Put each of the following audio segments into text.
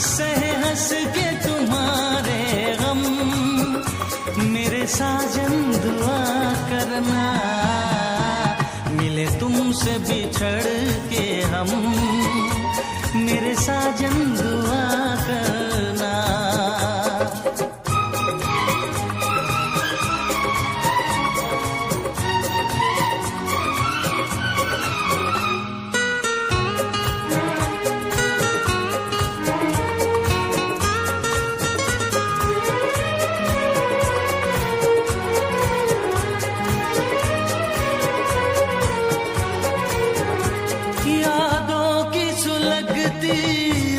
सहे हंस के तुम्हारे गम, मेरे साजन दुआ करना, मिले तुमसे बिछड़ के हम, मेरे साजन दुआ करना।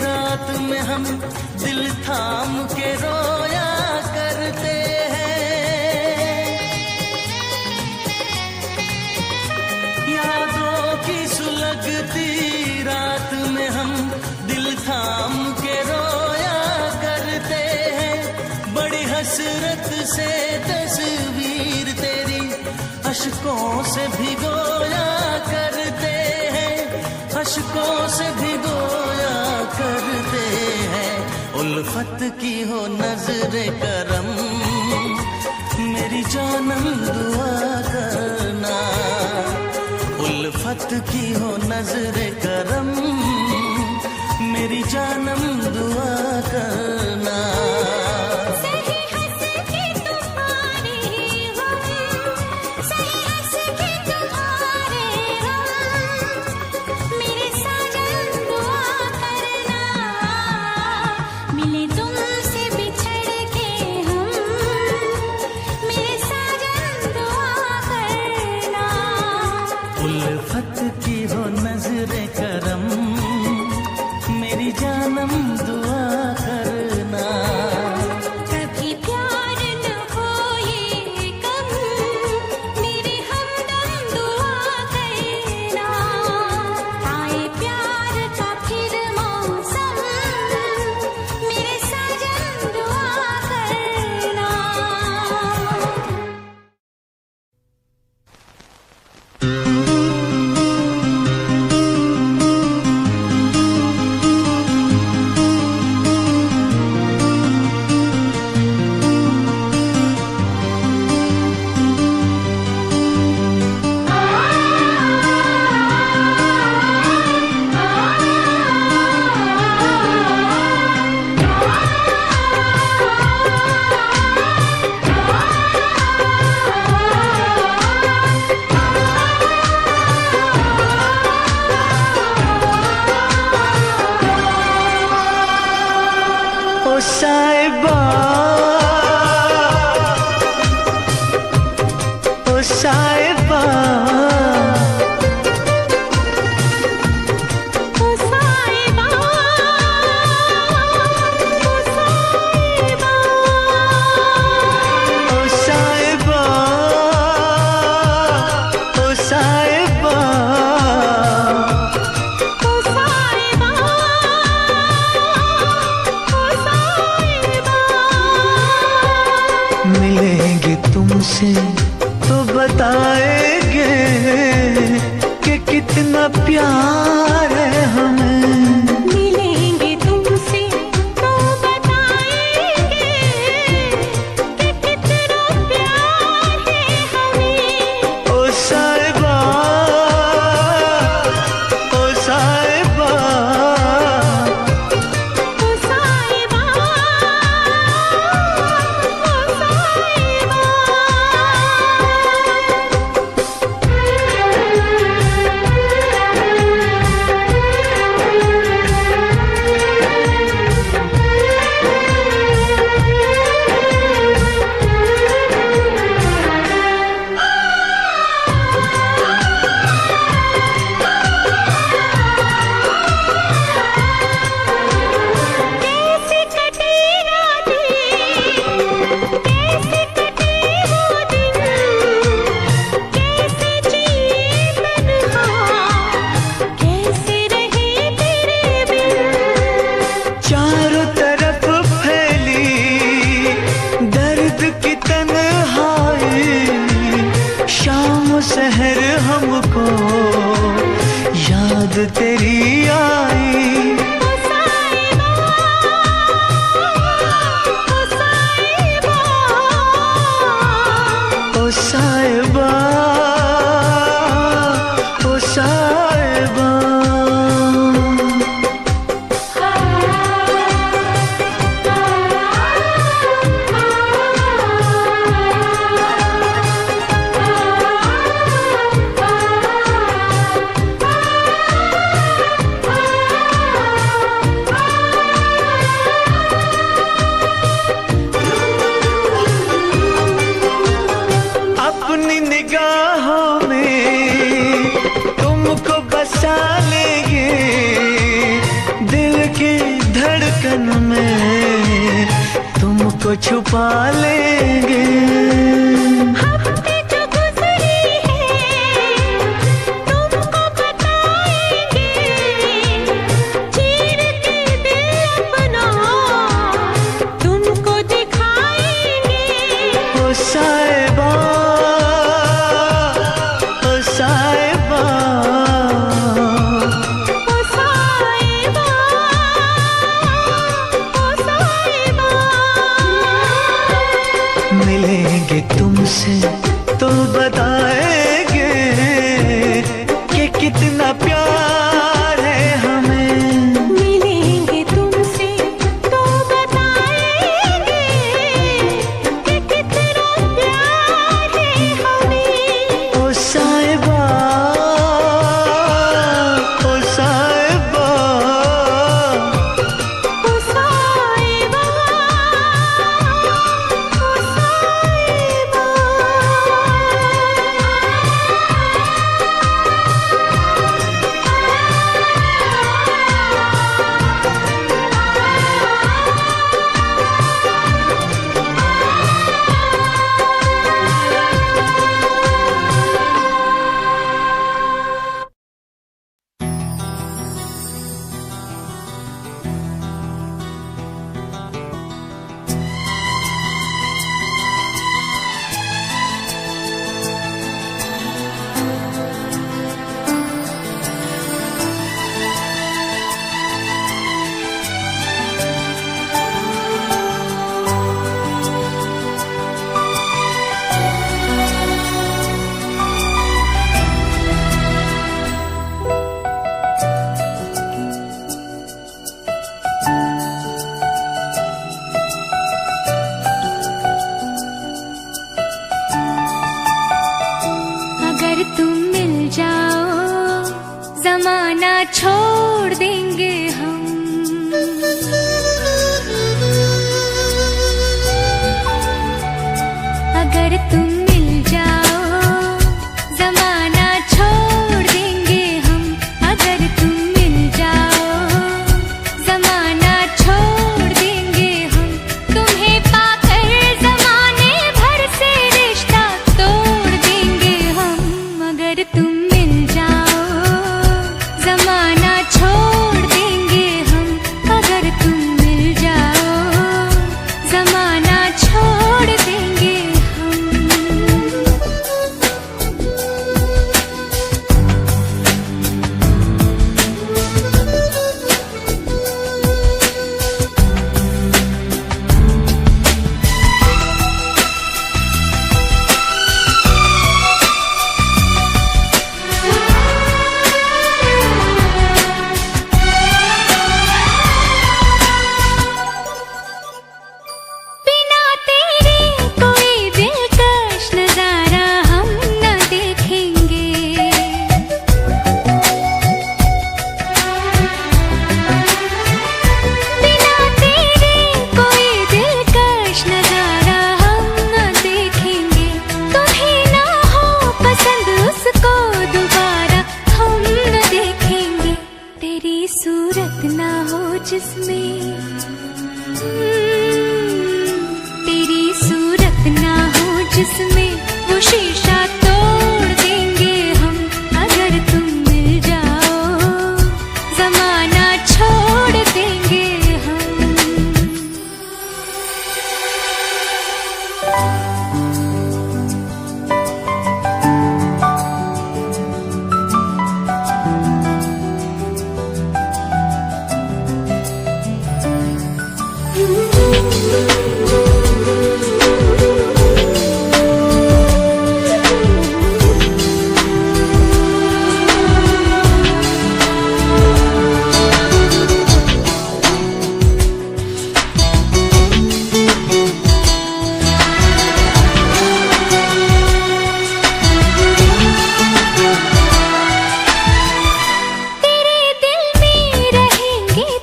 रात में हम दिल थाम के रोया करते हैं, यादों की सुलगती रात में हम दिल थाम के रोया करते हैं। बड़ी हसरत से तस्वीर तेरी अश्कों से भिगोया करते हैं, अश्कों से भिगोया करते हैं। उल्फत की हो नजरे करम, मेरी जानम दुआ करना, उल्फत की हो नजरे करम, मेरी जानम दुआ करना। उल्फत की हो नजरे करम, मेरी जानम दुआ करना। कभी प्यार न हो ये कम, मेरी हमदम दुआ करना। आए प्यार का फिर मौसम, मेरे साजन दुआ करना। साहिबा ओ साहिबा ओ साहिबा ओ साहिबा ओ साहिबा ओ साहिबा मिलेंगे तुमसे तो बताएंगे कि कितना प्यार है हमें। मिलेंगे तुमसे तो बताएंगे कि कितना प्यार है हमें। ओ साहिबा ओ साहिबा ओ साहिबा ओ साहिबा। शहर हमको याद तेरी आई। ओ साहिबा को छुपा लेंगे। हफ्ते जो गुजरे हैं तुमको बताएंगे, चीर के दिल अपना तुमको दिखाएंगे। ओ साहिबा, ओ साहिबा, ओ साहिबा, ओ साहिबा। मिलेंगे तुमसे तो बताएंगे कि कितना प्यार है हमें। मिलेंगे तुमसे तो बताएंगे कि कितना प्यार है हमें। ओ साहिबा, ओ साहिबा, ओ साहिबा, ओ साहिबा। अगर तुम मिल जाओ जमाना छोड़ देंगे हम। अगर तुम मिल जाओ जमाना छोड़ देंगे हम। अगर तुम मिल जाओ जमाना छोड़ देंगे हम। तुम्हें पाकर जमाने भर से रिश्ता तोड़ देंगे हम। अगर तुम मिल जाओ जमाना छोड़ देंगे हम। अगर तुम मिल जाओ जमाना छोड़ देंगे हम। बिना तेरे कोई दिलकश नजारा हम न देखेंगे। बिना तेरे कोई दिलकश नजारा हम न देखेंगे। तुम्हें ना हो पसंद उसको दोबारा हम न देखेंगे। तेरी सूरत ना हो जिसमें तेरी सूरत ना हो जिसमें वो शीशा तोड़ देंगे हम। अगर तुम मिल जाओ जमाना छोड़ देंगे हम।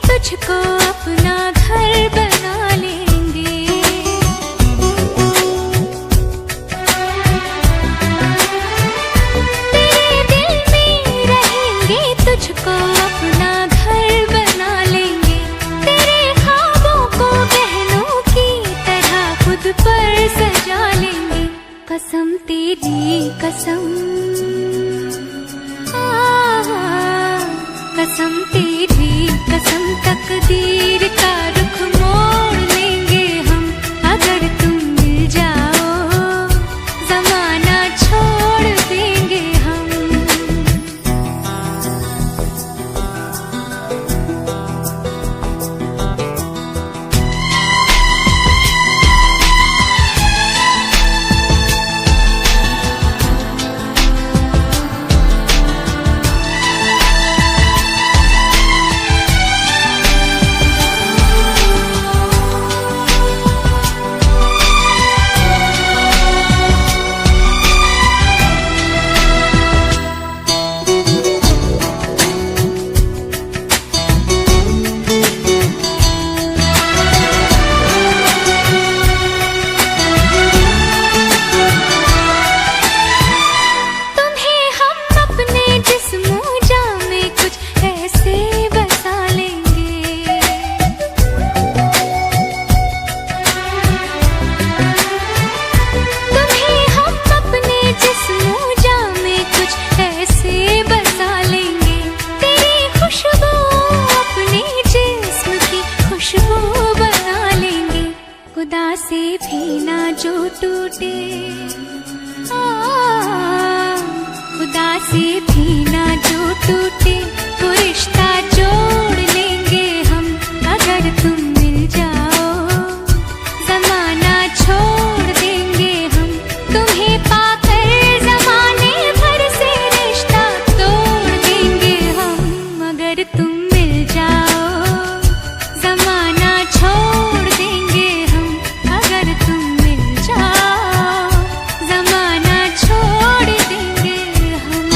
तुझको अपना घर बना लेंगे। तेरी कसम, कसम तेरी कसम, तकदीर का रुख मोड़ लेंगे हम अगर तुम मिल जाओ, जमाना छोड़ देंगे हम। खुदा से भी ना जो टूटे, खुदा से भी ना जो टूटे, वो रिश्ता जोड़ लेंगे हम अगर तुम मिल जाओ, जमाना छोड़ देंगे हम तुम्हें पाकर, जमाने भर से रिश्ता तोड़ देंगे हम अगर तुम मिल जाओ, जमाना छोड़ देंगे हम अगर तुम मिल जाओ, जमाना छोड़ देंगे हम।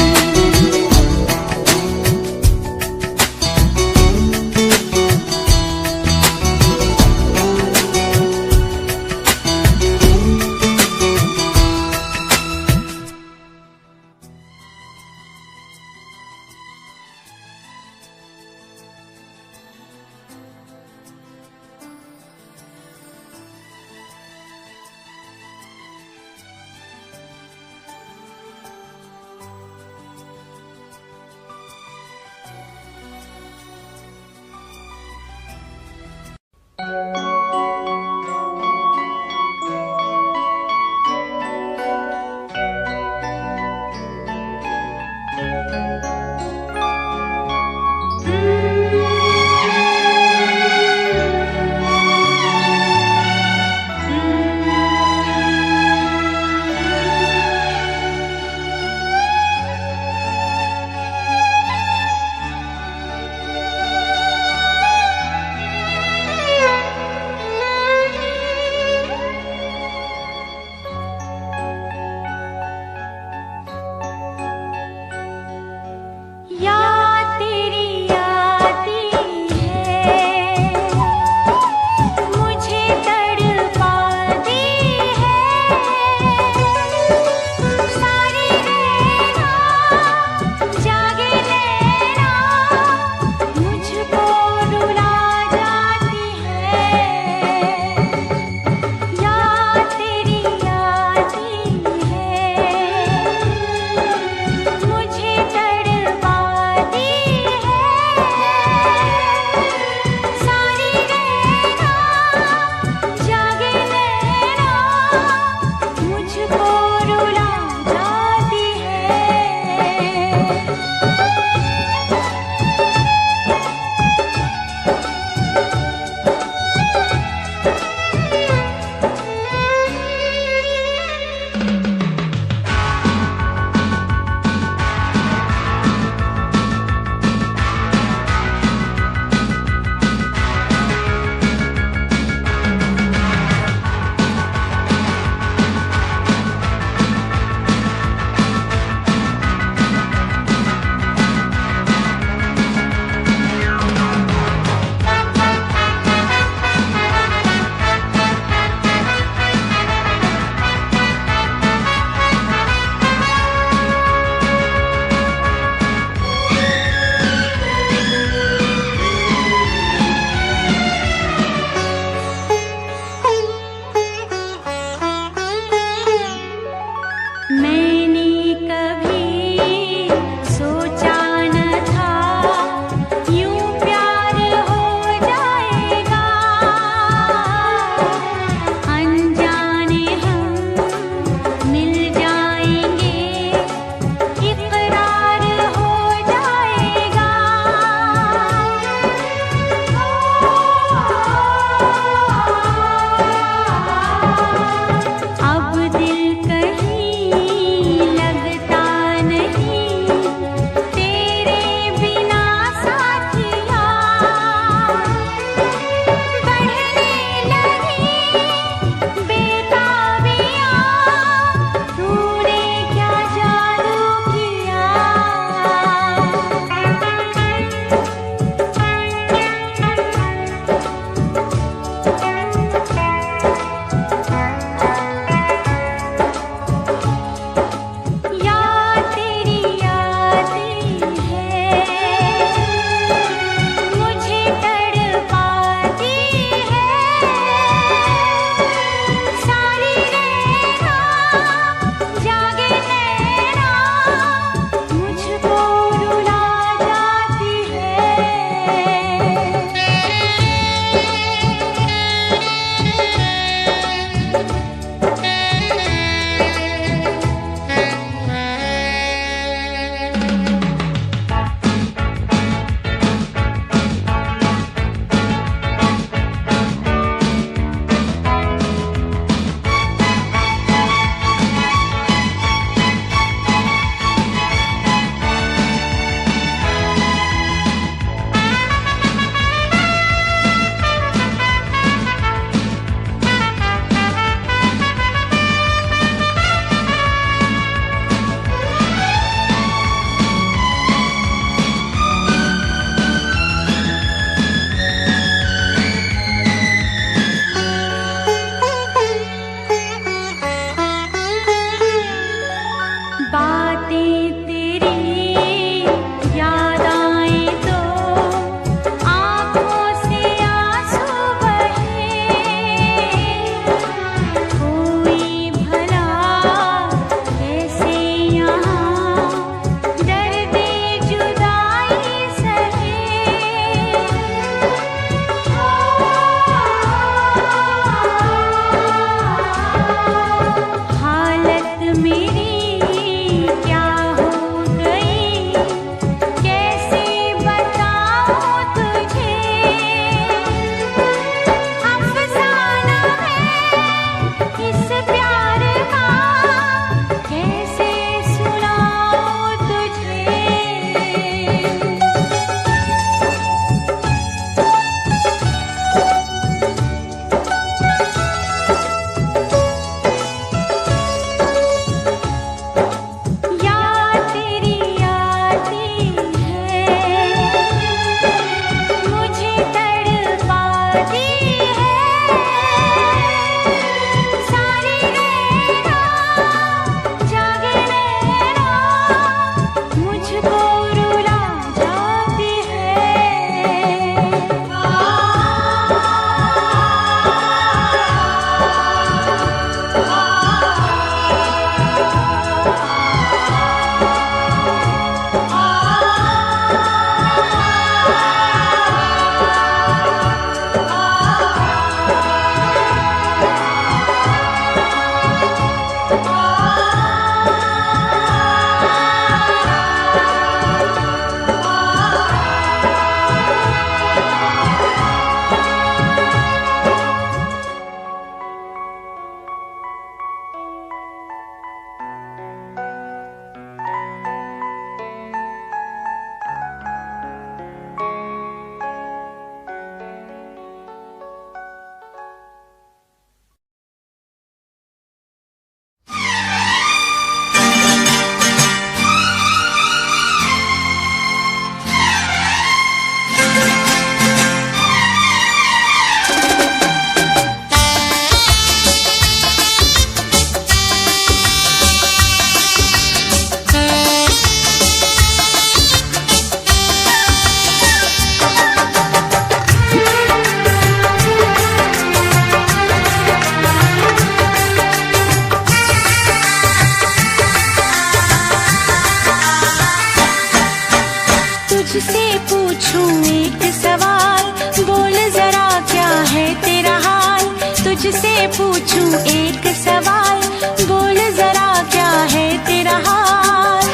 तुझसे पूछूं एक सवाल, बोल जरा क्या है तेरा हाल।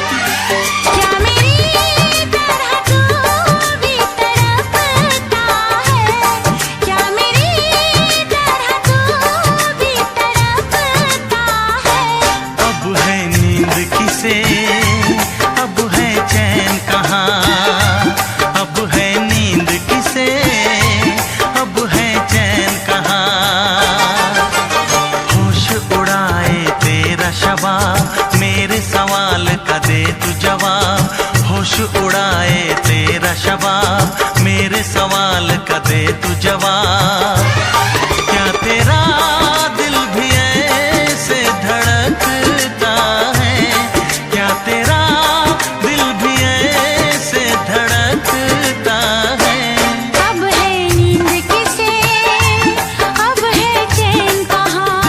क्या मेरी तरह तू भी तड़पता है, क्या मेरी तरह तू भी तड़पता है। अब है नींद किसे, अब है चैन कहाँ, अब है नींद किसे, अब है चैन कहाँ। होश उड़ाए तेरा शबाब, मेरे सवाल का दे तू जवाब। होश उड़ाए तेरा शबाब, मेरे सवाल का दे तू जवाब। क्या तेरा दिल भी ऐसे धड़कता है, क्या तेरा दिल भी ऐसे धड़कता है। अब है नींद किसे, अब है चैन कहाँ,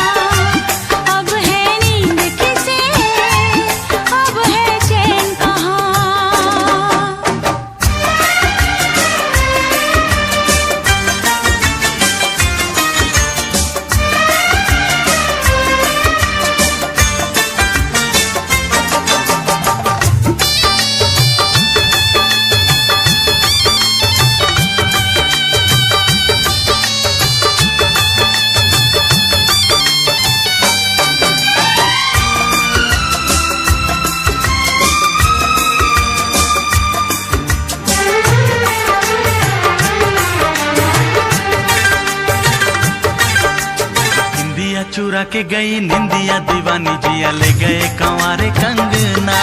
अब है नींद किसे, अब है चैन कहाँ। निंदिया चुरा के गई निंदिया दीवानी, जिया ले गए कंवारे कंगना।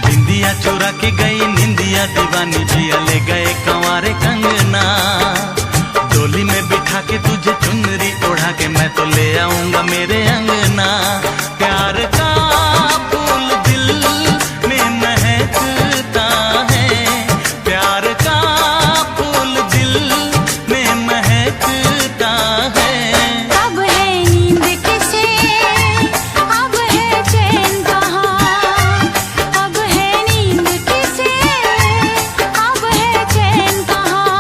बिंदिया चुरा के गई निंदिया दीवानी, जिया ले गए कंवारे कंगना। डोली में बिठा के तुझे चुनरी ओढ़ा के मैं तो ले आऊंगा मेरे अंगना। प्यार का फूल दिल में महकता है, प्यार का फूल दिल में महकता है। अब है नींद किसे, अब है चैन कहाँ, अब है नींद किसे, अब है चैन कहाँ।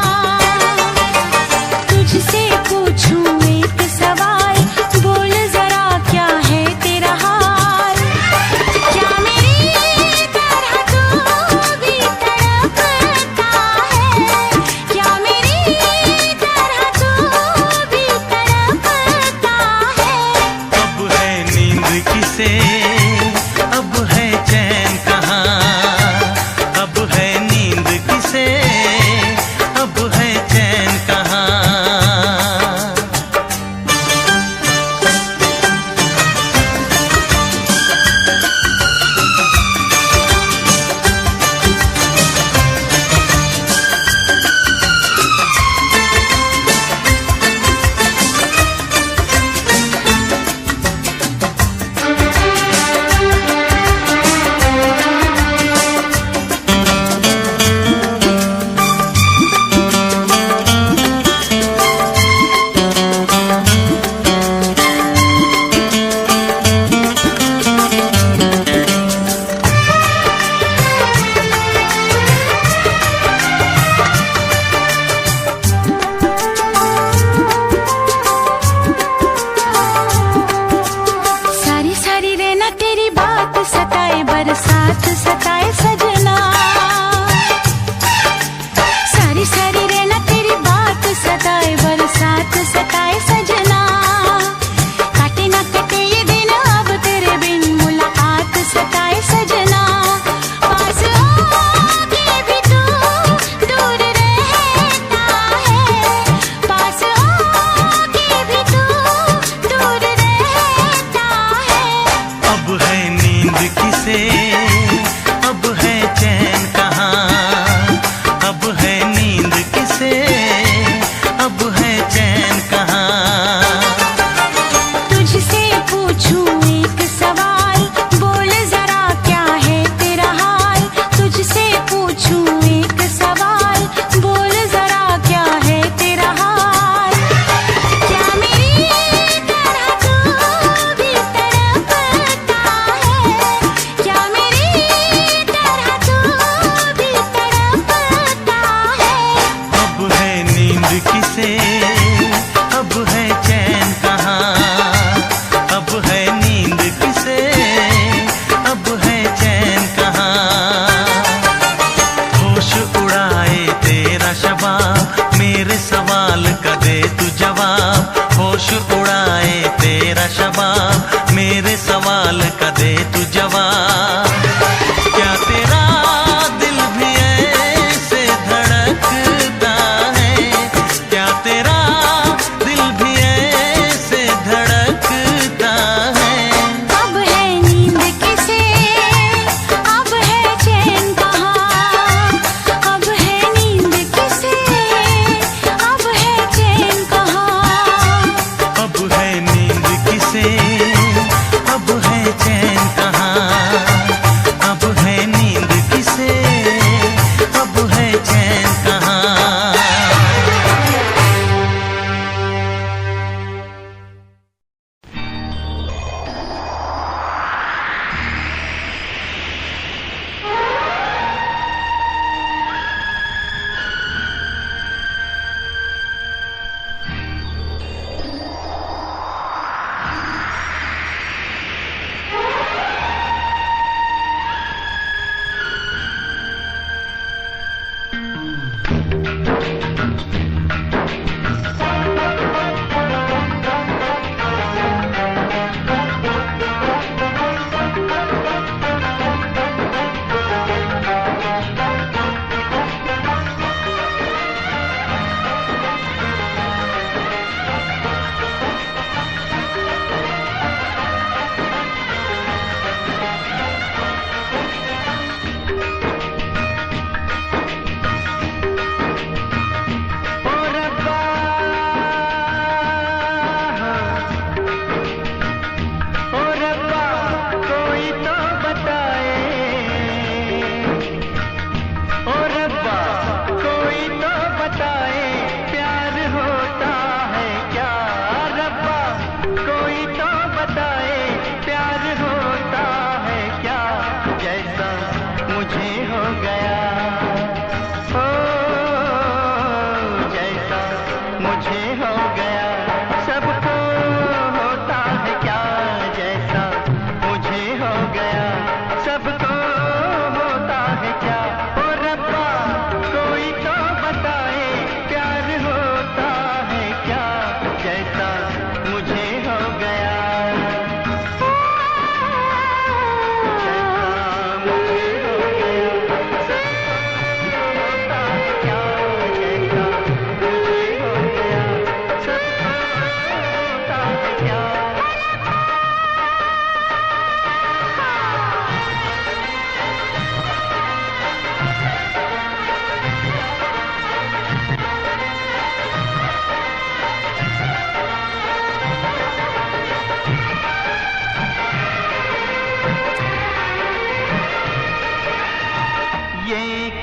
दे तू जवाब, होश उड़ाए तेरा शबाब, मेरे सवाल का दे तू जवाब। क्या तेरा दिल भी ऐसे धड़कता है, क्या तेरा दिल भी ऐसे धड़कता है। अब है नींद किसे, अब है चैन कहाँ, अब है नींद किसे, अब है चैन कहाँ। अब है नींद किसे, अब है चैन कहाँ, अब है नींद किसे, अब है चैन कहाँ।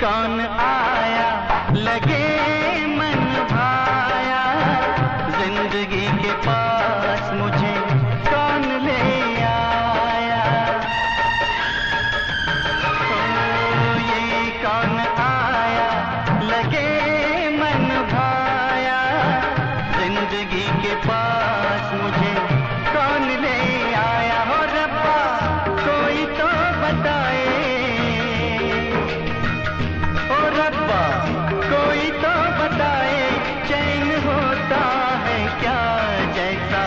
कौन आया लगे मन भाया, जिंदगी के पास मुझे कौन ले आया। ओ ये कौन आया लगे मन भाया, जिंदगी के पास मुझे कौन ले आया। हो रब्बा कोई तो बताए, रब्बा कोई तो बताए, चैन होता है क्या जैसा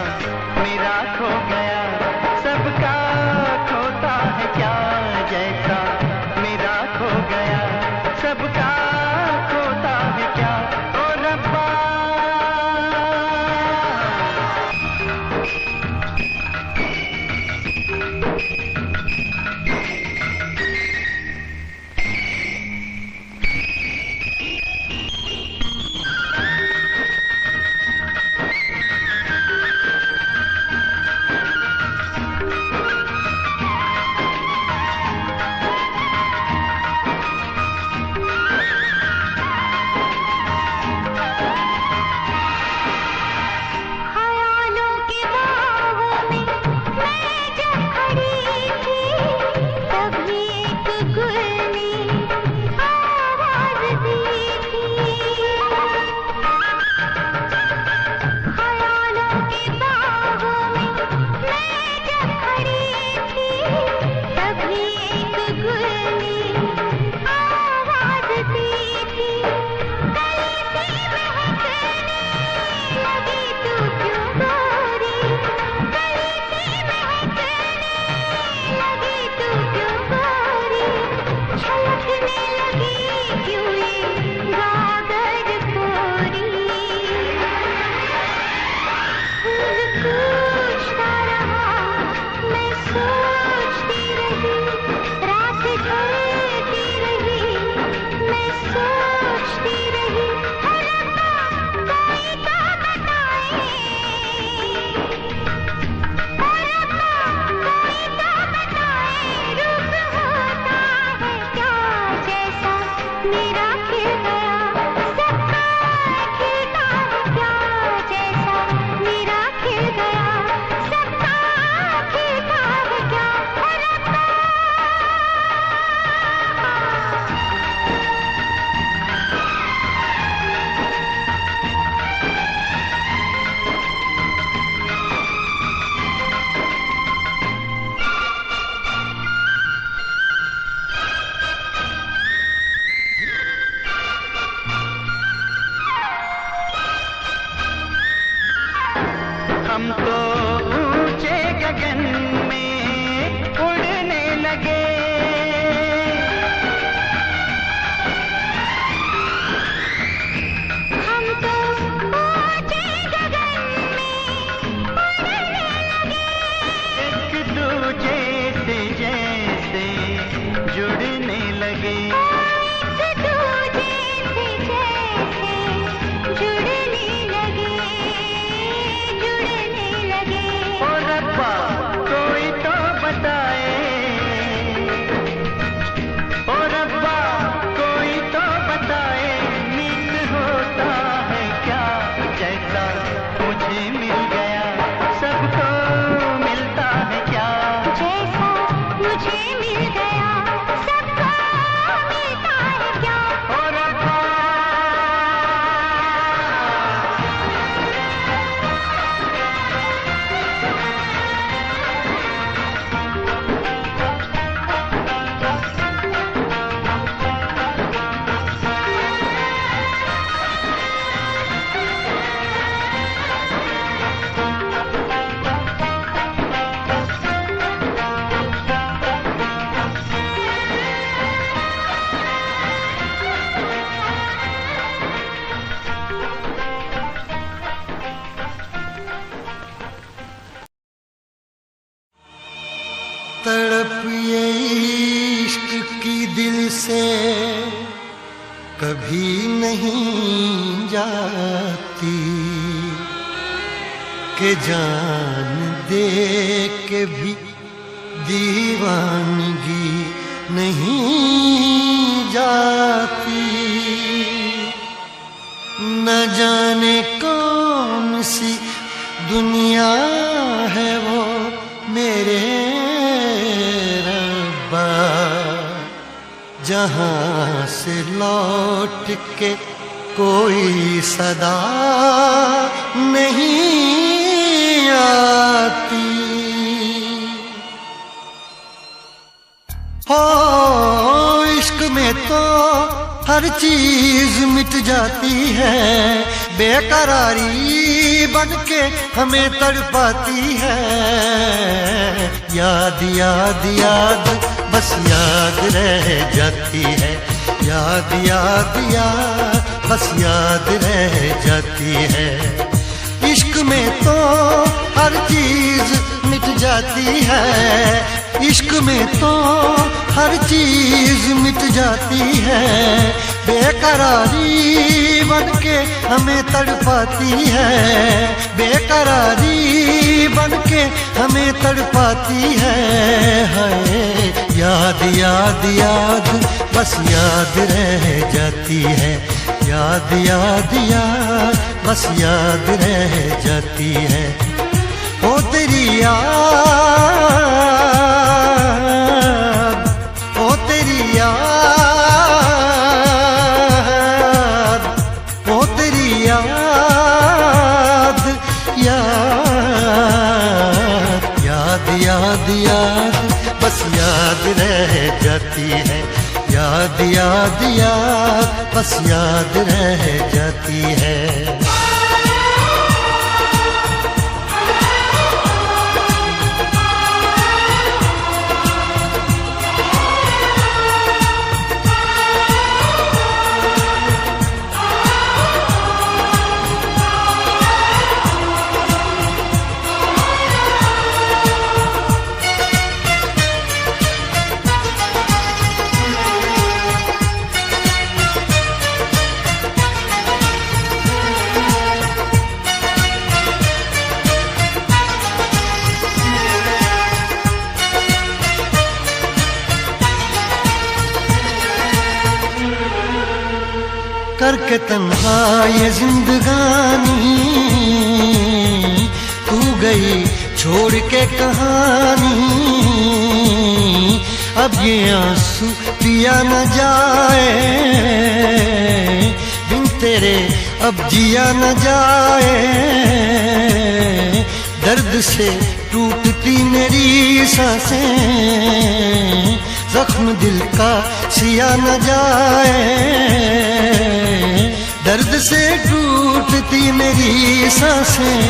हम तो ऊंचे गगन में उड़ने लगे। हम तो ऊंचे गगन में उड़ने लगे। एक दूजे से जैसे जुड़ने लगे। एक दूजे से जैसे जुड़ने लगे, जुड़ने लगे। ओ रब्बा कोई तो बताए, ओ रब्बा कोई तो बताए, मीत होता है क्या जैसा मुझे मिल गया, सबको मिलता है क्या जैसा मुझे मिल गया, सबको मिलता है क्या। ओ रब्बा। तड़प ये इश्क की दिल से कभी नहीं जाती, कि जान दे के भी दीवानगी नहीं जाती। न जाने कौन सी दुनिया है वो मेरे रब्बा, जहाँ से लौट के कोई सदा नहीं आती। हो इश्क में तो हर चीज मिट जाती है, बेकरारी बनके हमें तड़पाती है। याद याद याद बस याद रह जाती है, याद याद याद बस याद रह जाती है। इश्क में तो हर चीज मिट जाती है, इश्क में तो हर चीज मिट जाती है। बेकरारी बनके हमें तड़पाती है, बेकरारी बनके हमें तड़पाती है। हाय याद याद याद बस याद रह जाती है, याद याद याद बस याद रह जाती है। ओ तेरी याद, ओ तेरी याद, ओ तेरी याद, याद याद याद याद बस याद रह जाती है, याद याद याद बस याद रह जाती है। करके तन्हा ये जिंदगानी, तू गई छोड़ के कहानी। अब ये आंसू पिया न जाए, बिन तेरे अब जिया न जाए। दर्द से टूटती मेरी सांसें, जख्म दिल का सिया न जाए। दर्द से टूटती मेरी सांसें,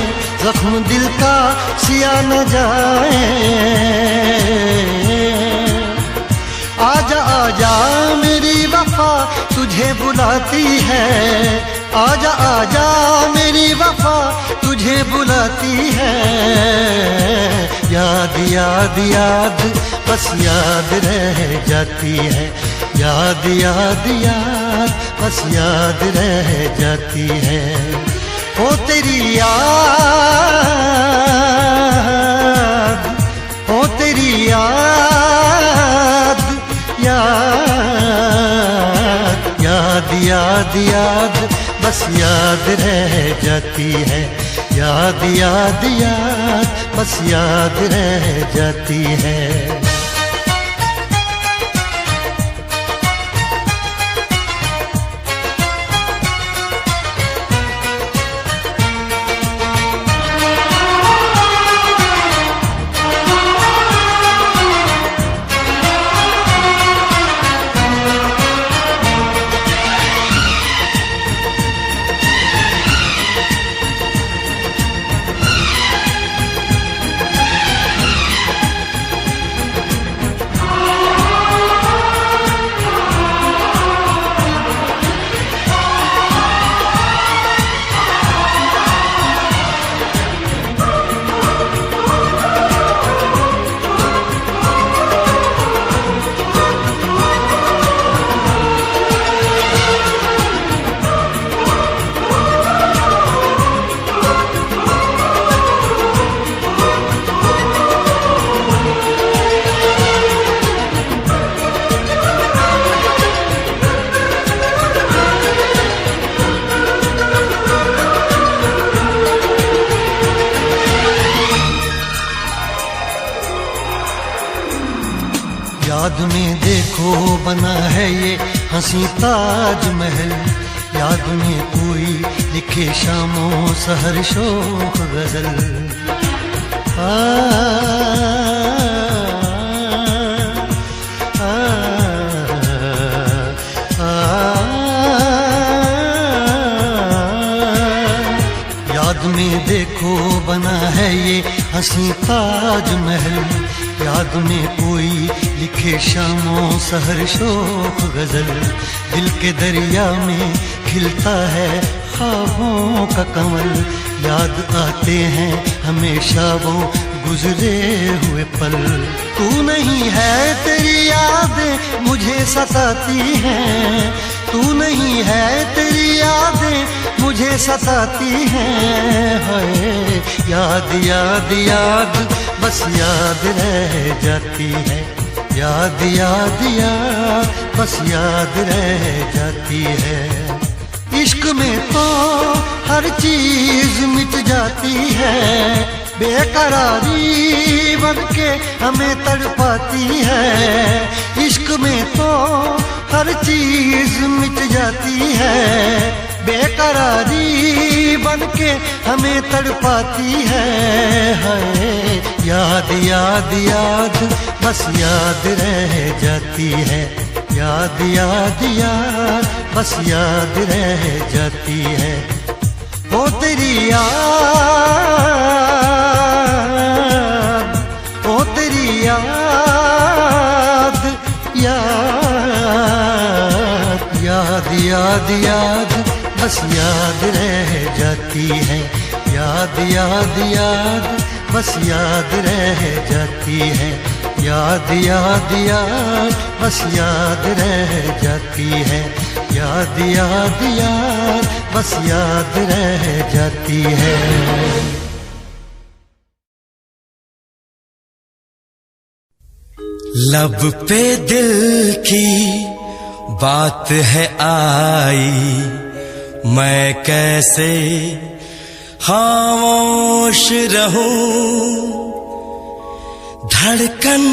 जख्म दिल का सिया न जाए। आजा आजा मेरी वफा तुझे बुलाती है, आजा आजा मेरी वफा तुझे बुलाती है। याद याद याद बस याद रह जाती है, याद याद याद बस याद रह जाती है। ओ तेरी याद, ओ तेरी याद, याद याद याद याद बस याद रह जाती है, याद याद याद बस याद रह जाती है। याद में देखो बना है ये हंसी ताजमहल, याद में कोई लिखे शामों सहर शोख गजल। आ, आ, आ, याद में देखो बना है ये हंसी ताजमहल, याद में कोई लिखे शामों सहर शोक गजल। दिल के दरिया में खिलता है ख्वाबों का कमल, याद आते हैं हमेशा वो गुजरे हुए पल। तू नहीं है तेरी यादें मुझे सताती हैं, तू नहीं है तेरी यादें मुझे सताती हैं। हाय याद याद याद बस याद रह जाती है, याद याद याद बस याद रह जाती है। इश्क में तो हर चीज मिट जाती है, बेकरारी बनके हमें तड़पाती है। इश्क में तो हर चीज मिट जाती है, बेकरारी बनके हमें तड़पाती है। हाय याद याद याद बस याद रह जाती है, याद याद याद बस याद रह जाती है। ओ तेरी याद, ओ तेरी याद, याद याद याद याद बस याद रह जाती है, याद याद याद बस याद रह जाती है, याद याद याद बस याद रह जाती है, याद याद याद बस याद रह जाती है। लब पे दिल की बात है आई, मैं कैसे खामोश रहूं। धड़कन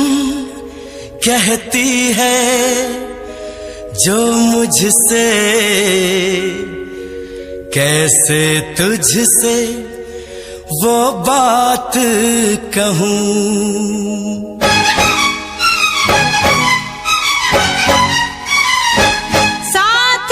कहती है जो मुझसे, कैसे तुझसे वो बात कहूं। साथ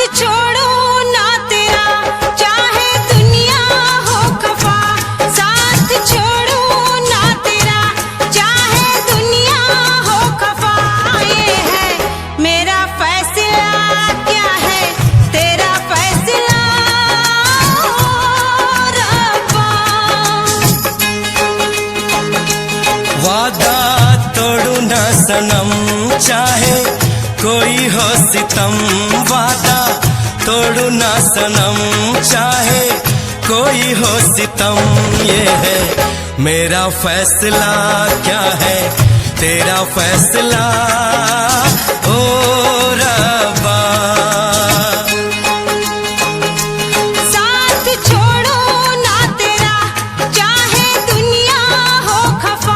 चाहे कोई हो सितम, वादा तोड़ू ना सनम, चाहे कोई हो सितम। ये है मेरा फैसला, क्या है तेरा फैसला ओ रब्बा। साथ छोड़ो ना तेरा, चाहे दुनिया हो खफा।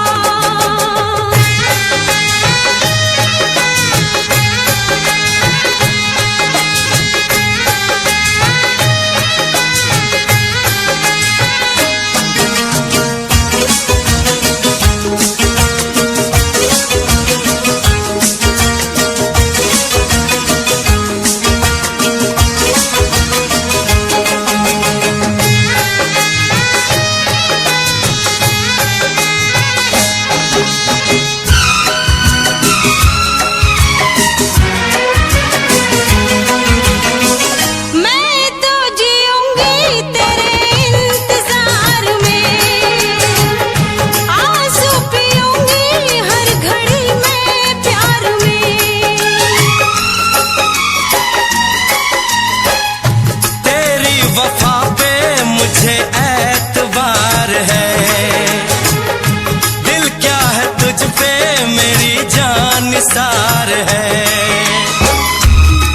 सार है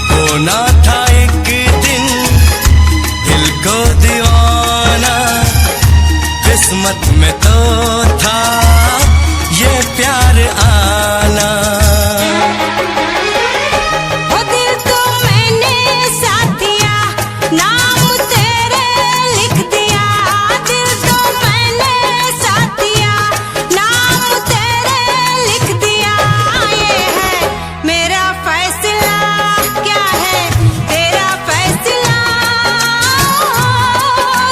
होना था एक दिन दिल को दीवाना, किस्मत में तो था ये प्यार आना। वो दिल तो मैंने साथ दिया, नाम तेरे लिख दिया। दिल तो मैंने साथ दिया, नाम तेरे लिख दिया। ये है मेरा फैसला, क्या है तेरा फैसला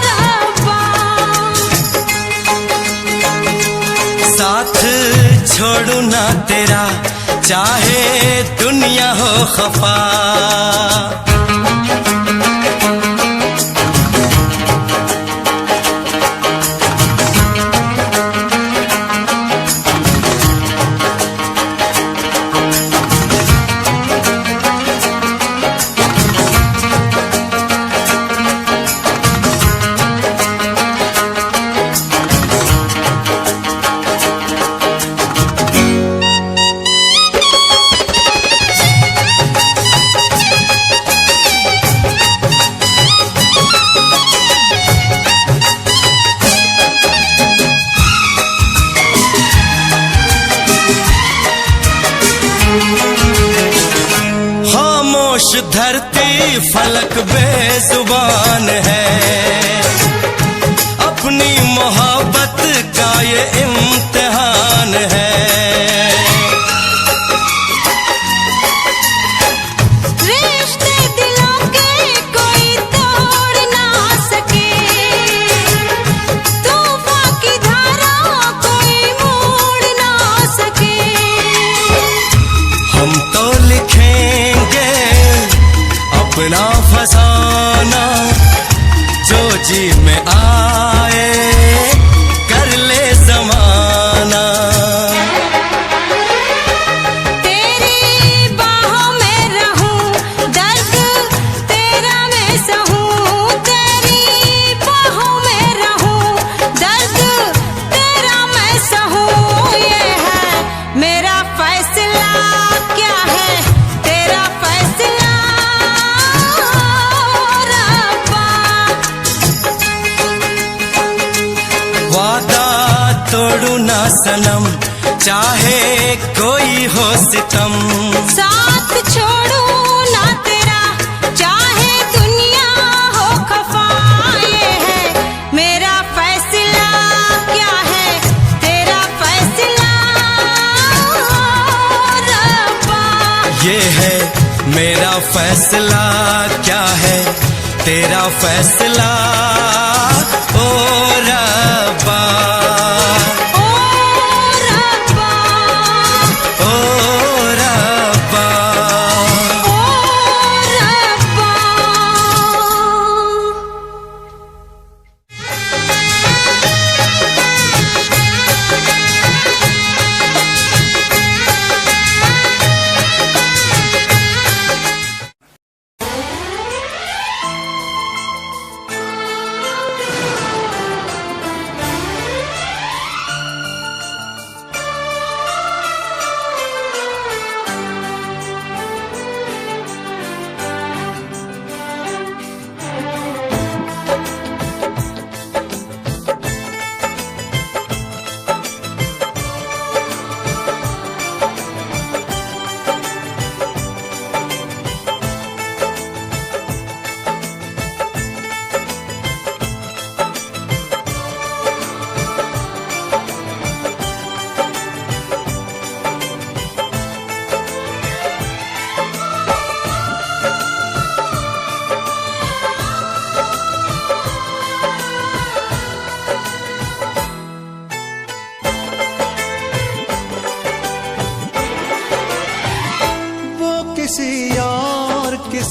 रब्बा। साथ छोड़ू ना तेरा, चाहे दुनिया हो खफा। खामोश धरती फलक बेजुबान है, अपनी मोहब्बत का ये इम्तिहान है। रिश्ते दिलों के कोई तोड़ ना सके, तूफान की धारा कोई मोड़ ना सके। हम तो लिखेंगे अपना फसाना, जो जी में आए कर ले जमाना। तेरी बाहों में रहूं, दर्द तेरा मैं सहूं। तेरी बाहों में रहूं, दर्द तेरा मैं सहूं। ये है मेरा फैसला, क्या है तेरा फैसला रब्बा। वादा तोड़ू ना सनम, चाहे कोई हो सितम। साथ छोड़ू ना तेरा, चाहे दुनिया हो खफा। ये है मेरा फैसला, क्या है तेरा फैसला रब्बा। ये है मेरा फैसला, क्या है तेरा फैसला ओ रब्बा। ओ रब्बा, ओ रब्बा, ओ रब्बा।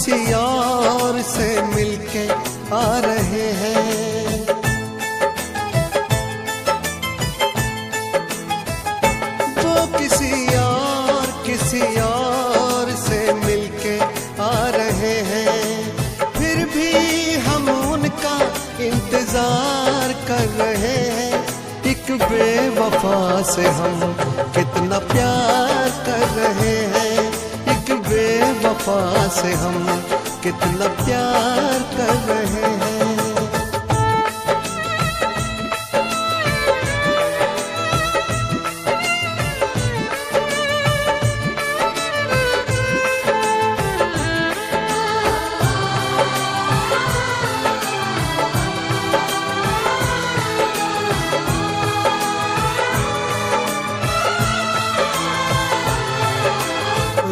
किसी और से मिलके आ रहे हैं। वो किसी और से मिलके आ रहे हैं, फिर भी हम उनका इंतजार कर रहे हैं। एक बेवफा से हम कितना प्यार कर रहे हैं, एक बेवफा से हम कितना प्यार कर रहे हैं।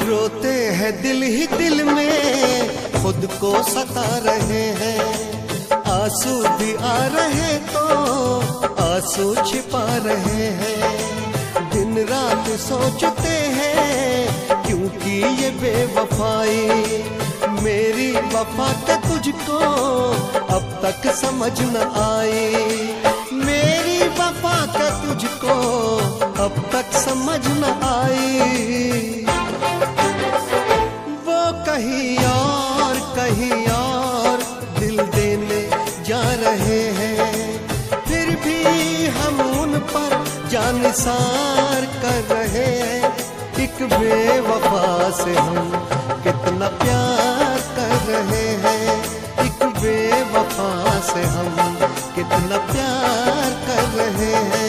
रोते हैं दिल ही दिल में, खुद को सता रहे हैं। आंसू भी आ रहे तो आंसू छिपा रहे हैं। दिन रात सोचते हैं क्योंकि ये बेवफाई, मेरी वफा का तुझको अब तक समझ न आई। मेरी वफा का तुझको अब तक समझ न आई। कहीं और दिल देने जा रहे हैं, फिर भी हम उन पर जानिसार कर रहे हैं। एक बेवफा से हम कितना प्यार कर रहे हैं, एक बेवफा से हम कितना प्यार कर रहे हैं।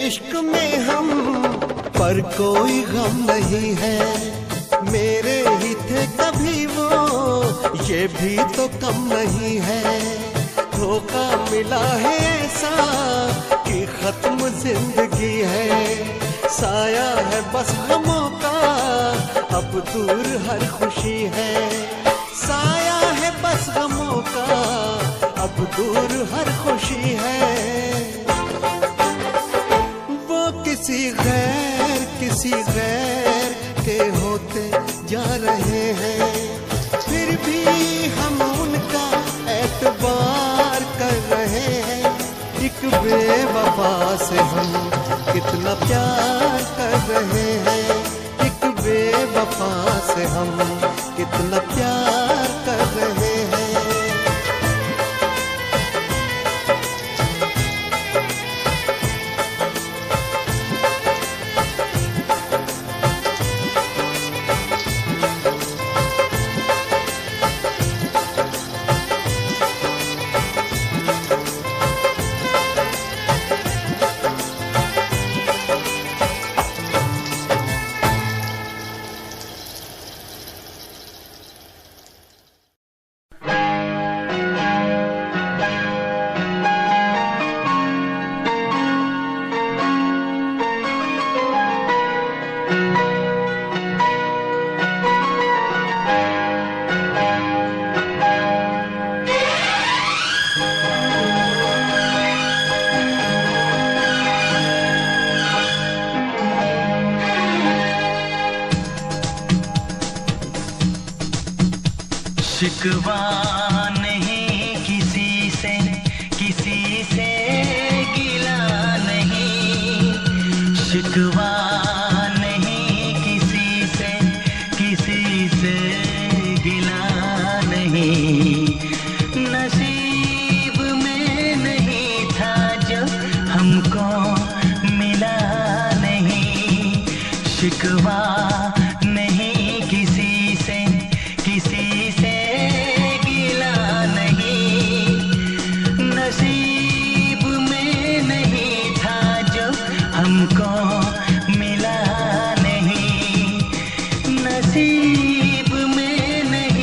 इश्क में हम पर कोई गम नहीं है, मेरे ही थे कभी वो ये भी तो कम नहीं है। धोखा मिला है ऐसा कि खत्म जिंदगी है, साया है बस गमों का अब दूर हर खुशी है। साया है बस गमों का अब दूर हर खुशी है। किसी गैर के होते जा रहे हैं, फिर भी हम उनका एतबार कर रहे हैं। एक बेवफा से हम कितना प्यार कर रहे हैं, एक बेवफा से हम कितना प्यार कर रहे हैं। शिकवा नहीं किसी से गिला नहीं, शिकवा नहीं किसी से गिला नहीं। नसीब में नहीं था जो हमको मिला नहीं। शिकवा नहीं किसी से गिला नहीं। नसीब में नहीं था जो हमको मिला नहीं। नसीब में नहीं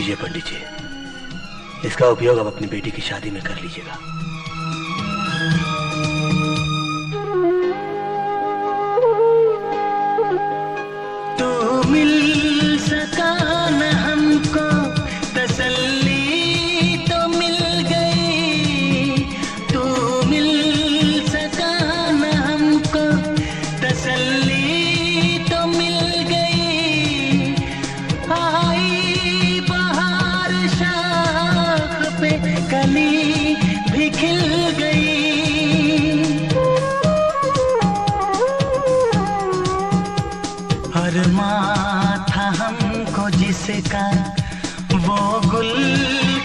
लीजिए पंडित जी, इसका उपयोग आप अपनी बेटी की शादी में कर लीजिएगा। तो मिल सका न हमको तसल्ली तो मिल गई, तू मिल सका न हमको तसल्ली तो मिल गई। आई बहार शाख पे कली भी खिल गई। अरमां था हमको जिसका वो गुल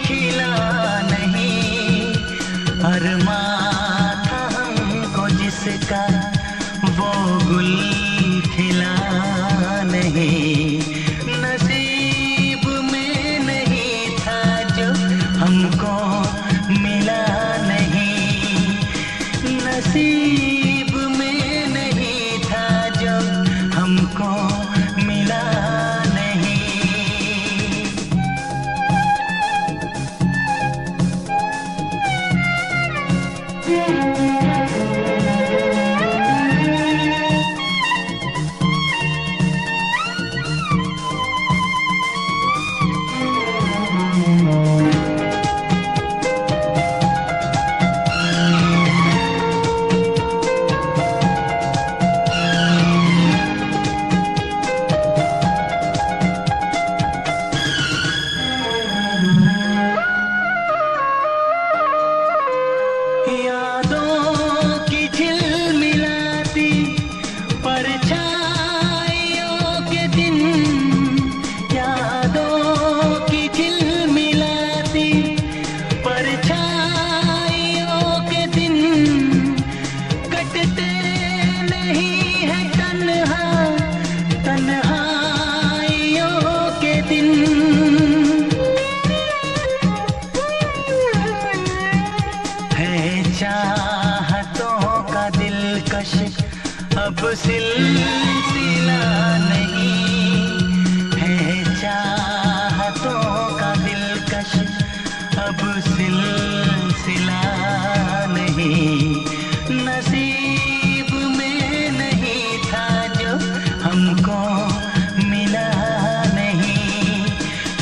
खिला नहीं, अरमां था हमको जिसका वो गुल खिला नहीं। नसीब में नहीं था जो हमको मिला नहीं, नसीब में नहीं था जो हमको मिला नहीं। यादों की झिलमिलाती परछाइयों के दिन, यादों की झिलमिलाती परछाइयों के दिन कटते नहीं है तन्हा तन्हाइयों के दिन। चाहतों का दिलकश अब सिलसिला नहीं है, चाहतों का दिलकश अब सिलसिला नहीं। नसीब में नहीं था जो हमको मिला नहीं।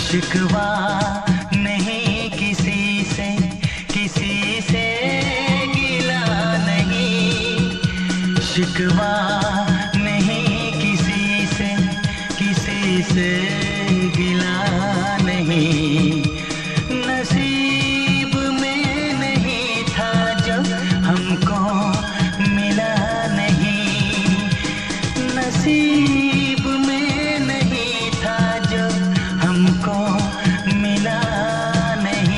शिकवा नहीं किसी से, किसी से गिला नहीं, शिकवा नहीं किसी से, किसी से गिला नहीं। नसीब में नहीं था जो हमको मिला नहीं, नसीब में नहीं था जो हमको मिला नहीं।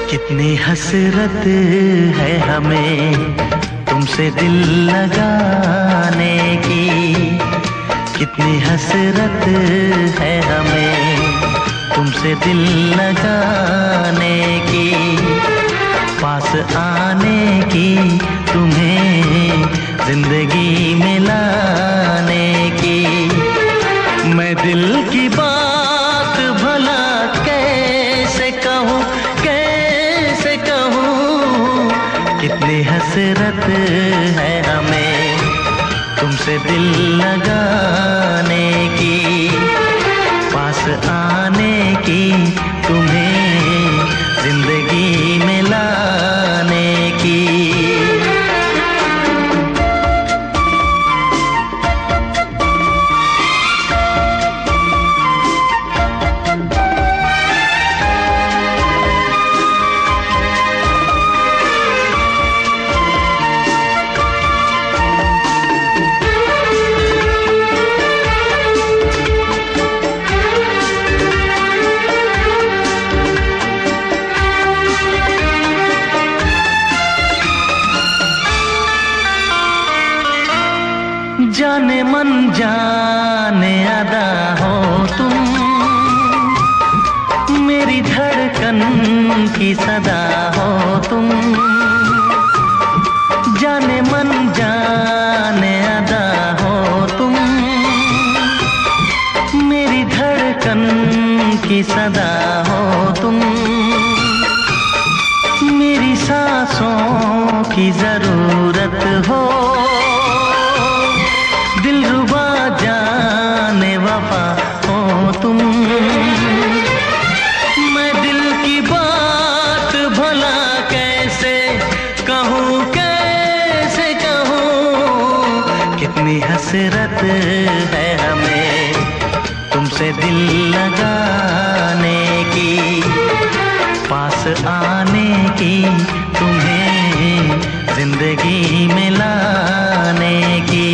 कितनी हसरत है हमें तुमसे दिल लगाने की, कितनी हसरत है हमें तुमसे दिल लगाने की, पास आने की, तुम्हें जिंदगी में लाने की। मैं दिल की बात भला कैसे कहूँ, कैसे कहूँ, कितनी हसरत है हमें तुमसे दिल लगाने की, पास आने की, तुम्हें जिंदगी में लाने की। मन जाने अदा हो तुम, मेरी धड़कन की सदा हो तुम। जाने मन जाने अदा हो तुम, मेरी धड़कन की सदा हो तुम। मेरी सांसों की जरूरत हो, दिलरुबा जाने वफा हो तुम। मैं दिल की बात भला कैसे कहूँ, कैसे कहूँ। कितनी हसरत है हमें तुमसे दिल लगाने की, पास आने की, तुम्हें जिंदगी में लाने की।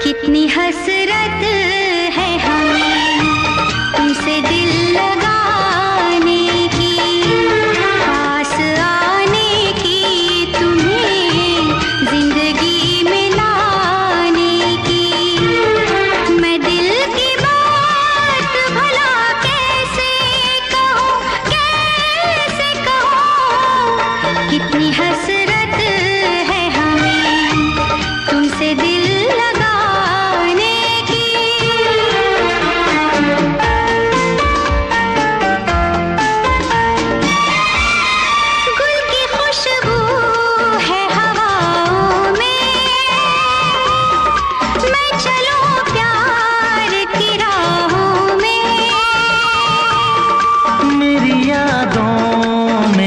कितनी हसरत है हमें तुमसे दिल लगाने की, पास आने की, तुम्हें जिंदगी में लाने की। मैं दिल की बात भला कैसे कहूँ, कैसे कहूँ। कितनी हसरत है हमें तुमसे दिल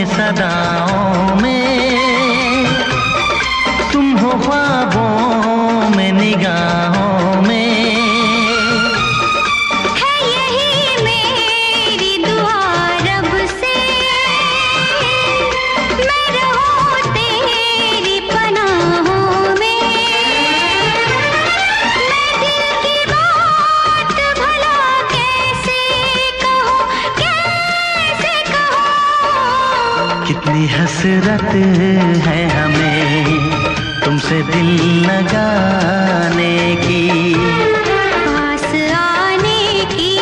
सदाओं में, तुम हो ख्वाबों में, निगाहों में। है यही मेरी दुआ रब से, मैं रहूं तेरी पनाहों में। मैं दिल की बात भला कैसे कहूँ, कैसे कहूँ। कितनी हसरत है हमें तुमसे दिल लगाने की, पास आने की,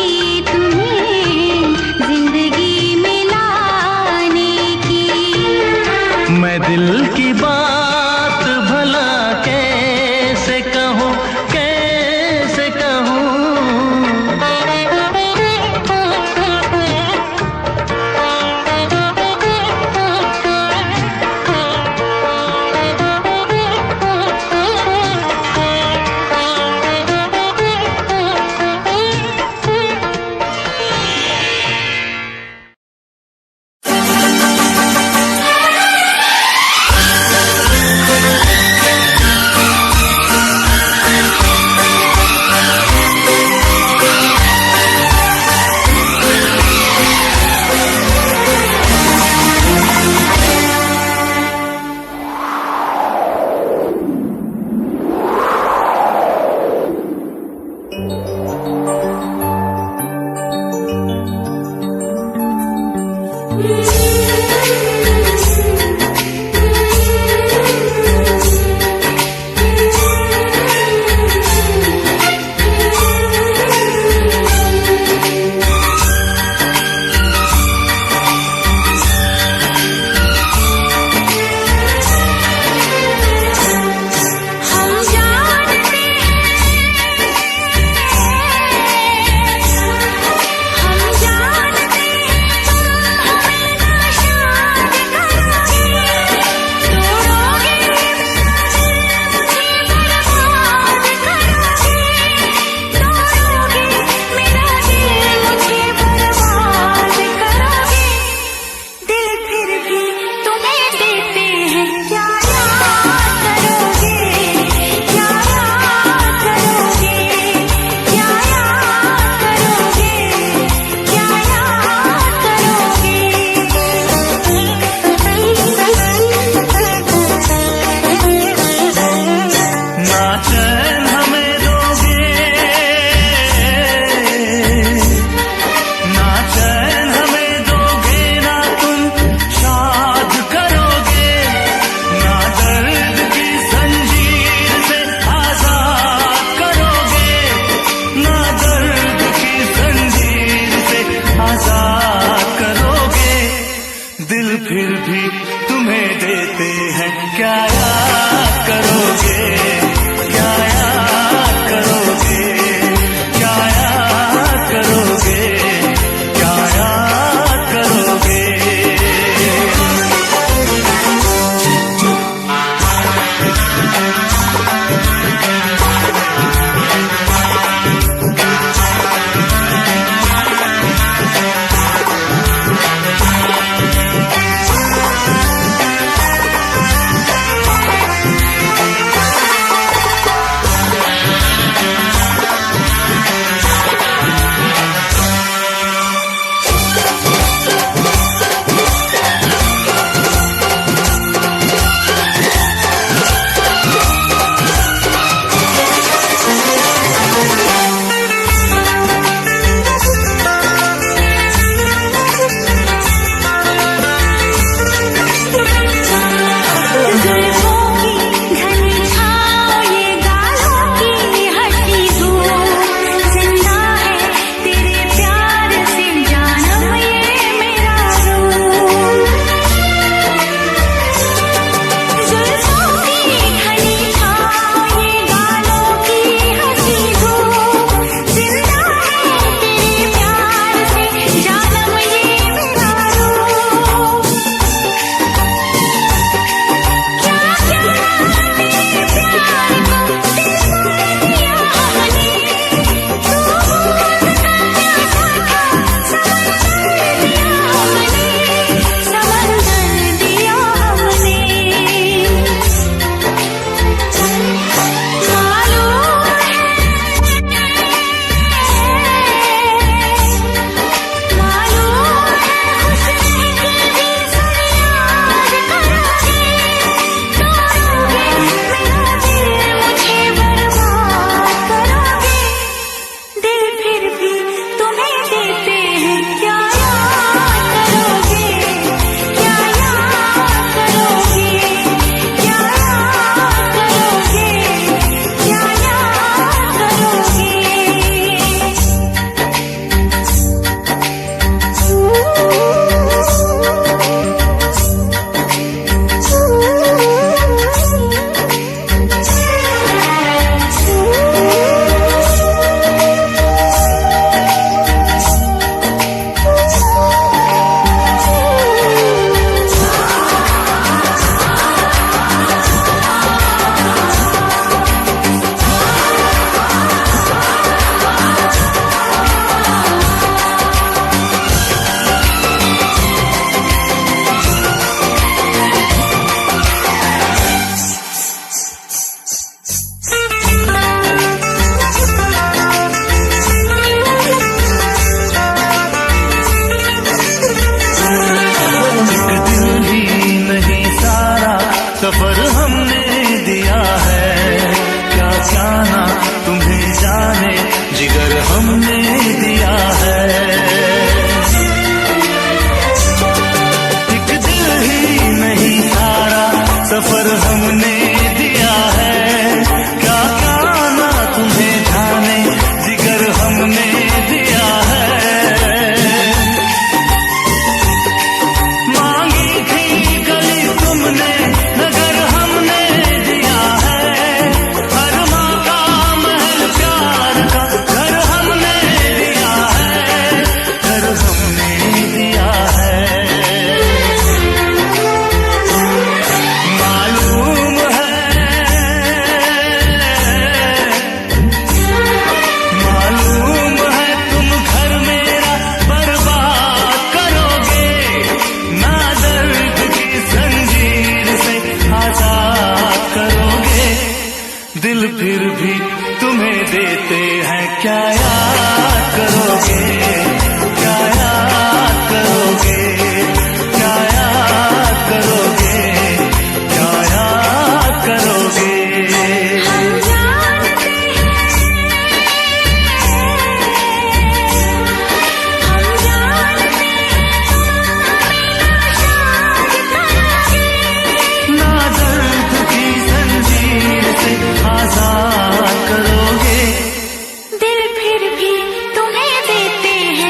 तुम्हें जिंदगी में लाने की। मैं दिल की बात भला कैसे कहूँ, कैसे कहूँ। फिर भी तुम्हें देते हैं, क्या याद करोगे, क्या याद करोगे, क्या याद करोगे, क्या याद करोगे। सफर हमने दिया है, क्या जाना तुम्हें जाने जिगर हमने दिया है। एक दिल ही नहीं सारा सफर हमने दिया है, क्या जाना तुम्हें जाने जिगर हमने दिया है। मांगी थी गली तुमने नगर हमने दिया है, हर माँ का महल प्यार का घर हमने दिया है, घर हमने दिया है। मालूम है तुम घर मेरा बर्बाद करोगे, ना दर्द की जंजीर से आजाद करोगे। दिल फिर भी तुम्हें देते हैं, क्या याद करोगे, क्या याद करोगे, क्या याद करोगे, क्या याद करोगे। हम जानते हैं, हम जानते हैं, ना दर्द की जंजीर से आजाद करोगे। दिल फिर भी तुम्हें देते हैं।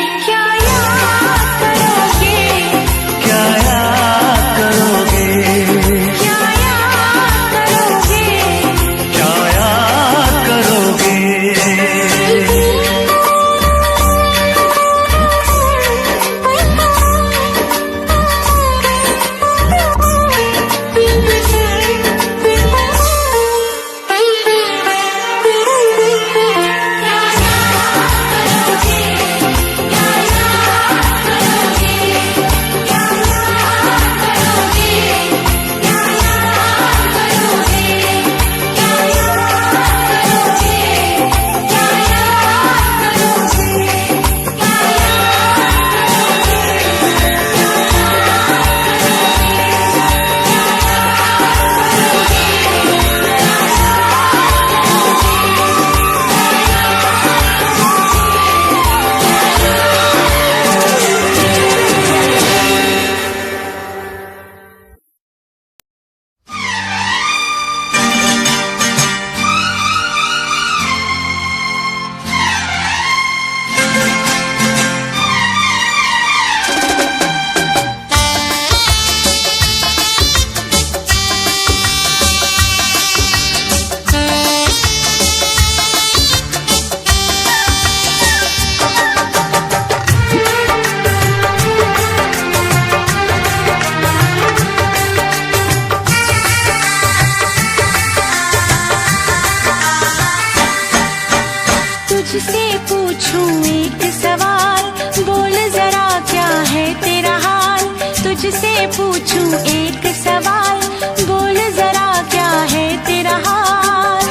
तुझसे पूछूं एक सवाल, बोल जरा क्या है तेरा हाल।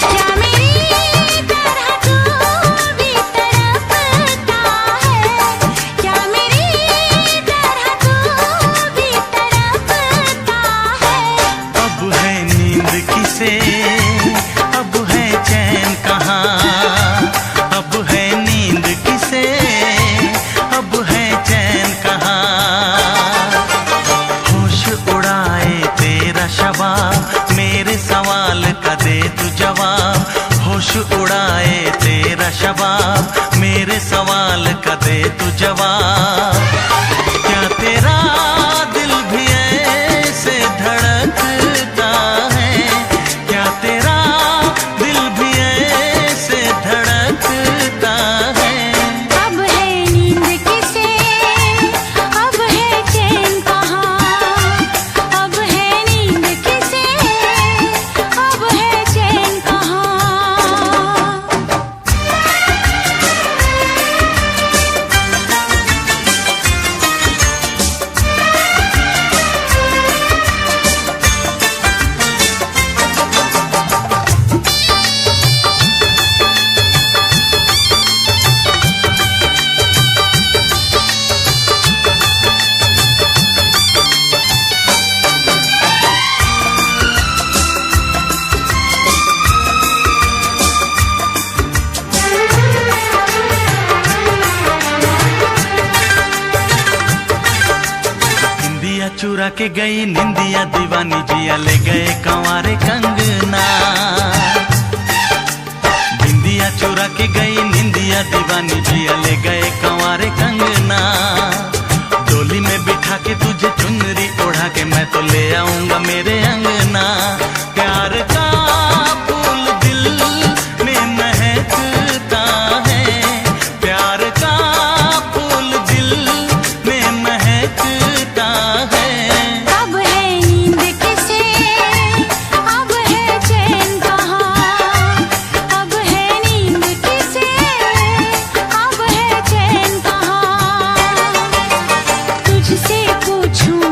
क्या मेरी तरह तू भी तड़पता है, क्या मेरी तरह तू भी तड़पता है। अब है नींद किसे, अब है चैन कहाँ, अब है नींद किसे, अब है चैन कहाँ। होश उड़ाए तेरा शबाब, मेरे सवाल का दे तू जवाब। होश उड़ाए तेरा शबाब, मेरे सवाल का दे तू जवाब। क्या तेरा दिल भी ऐसे धड़कता है, क्या तेरा दिल भी ऐसे धड़कता है। अब है नींद किसे, अब है चैन कहाँ, अब है नींद किसे, अब है चैन कहाँ। निंदिया चुरा के गई निंदिया दीवानी, जिया ले गए कंवारे कंगना। बिंदिया चुरा के गई निंदिया दीवानी, जिया ले गए कंवारे कंगना। डोली में बिठा के तुझे चुनरी ओढ़ा के मैं तो ले आऊंगा मेरे अंगना। प्यार का फूल दिल में महकता है, प्यार का फूल दिल में महकता है। अब है नींद किसे, अब है चैन कहाँ, अब है नींद किसे, अब है चैन कहाँ। तुझसे पूछूं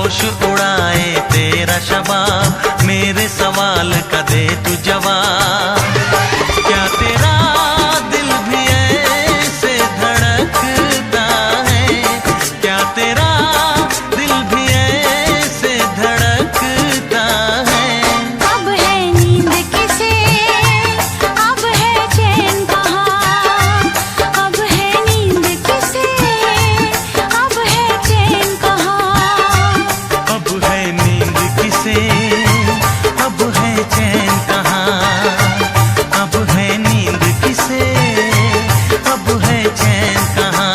होश उड़ाए तेरा शबाब, मेरे सवाल का दे तू जवाब। क्या तेरा दिल भी ऐसे धड़कता है, क्या तेरा दिल भी ऐसे धड़कता है। अब है नींद किसे, अब है चैन कहाँ, अब है नींद किसे, अब है चैन कहाँ। अब है नींद किसे, अब है चैन कहाँ, अब है नींद किसे, अब है चैन कहाँ।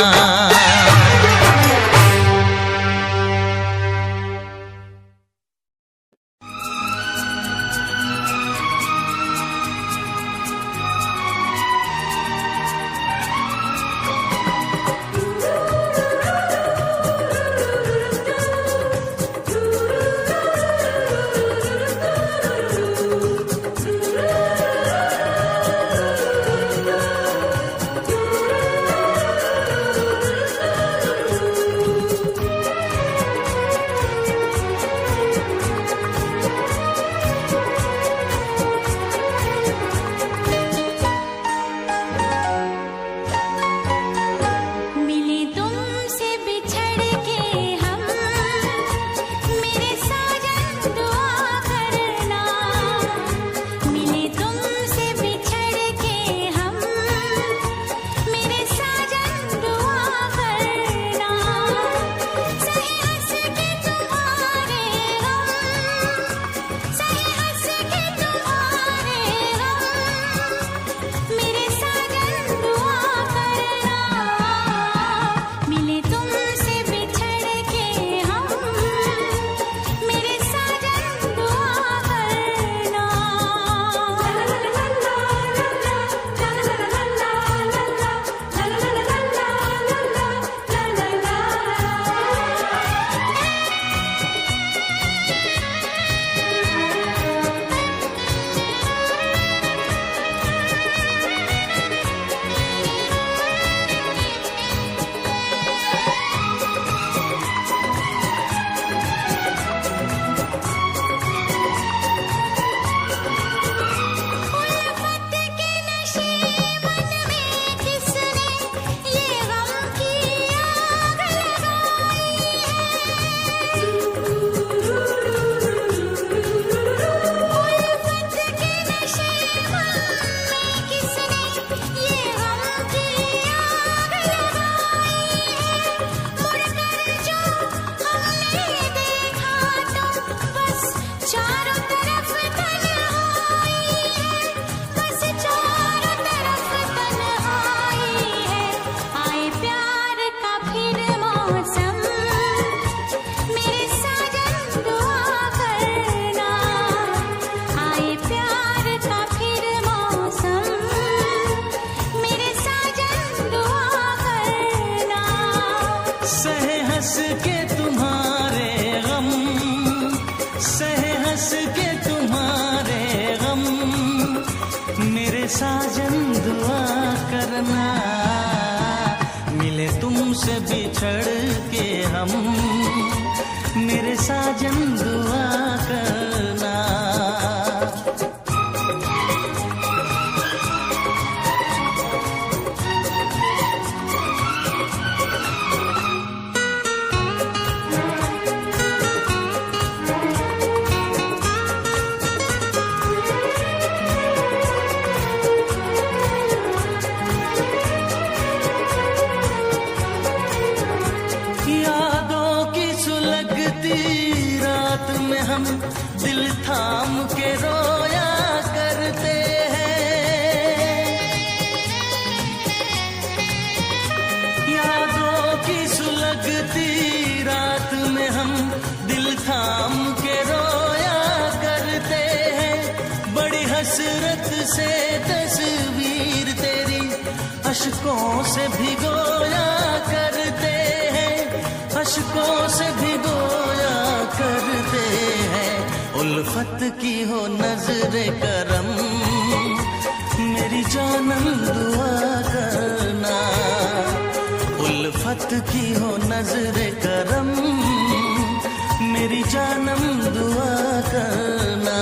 मिले तुमसे बिछड़ के हम, मेरे साजन दुआ करना। मिले तुमसे बिछड़ के हम, मेरे साजन दुआ करना। सही हंस के तुम्हारे गम, सही हंस के तुम्हारे गम, मेरे साजन दुआ करना। मिले तुमसे बिछड़ के हम, मेरे साजन दुआ करना। उल्फत के नशे मन में किसने ये गम की आग लगाई है। उल्फत के नशे मन में किसने ये गम की आग लगाई है। मुड़कर जो हमने देखा तो बस चारों तरफ तन्हाई है, बस चारों तरफ तन्हाई है। आए प्यार का फिर मौसम, मेरे साजन दुआ करना। आए प्यार का फिर मौसम, मेरे साजन दुआ करना। सहे हंस के तुम्हारे गम, सहे हंस के तुम्हारे गम, मेरे साजन दुआ करना। मिले तुमसे बिछड़ के हम, मेरे साजन दुआ करना। यादों की सुलगती रात में हम दिल थाम के रोया करते हैं। यादों की सुलगती रात में हम दिल थाम के रोया करते हैं। बड़ी हसरत से तस्वीर तेरी अशकों से भिगोया करते हैं, अशकों से भिगोया करते हैं। उल्फत की हो नजर करम, मेरी जानम दुआ करना। उल्फत की हो नजर करम, मेरी जानम दुआ करना।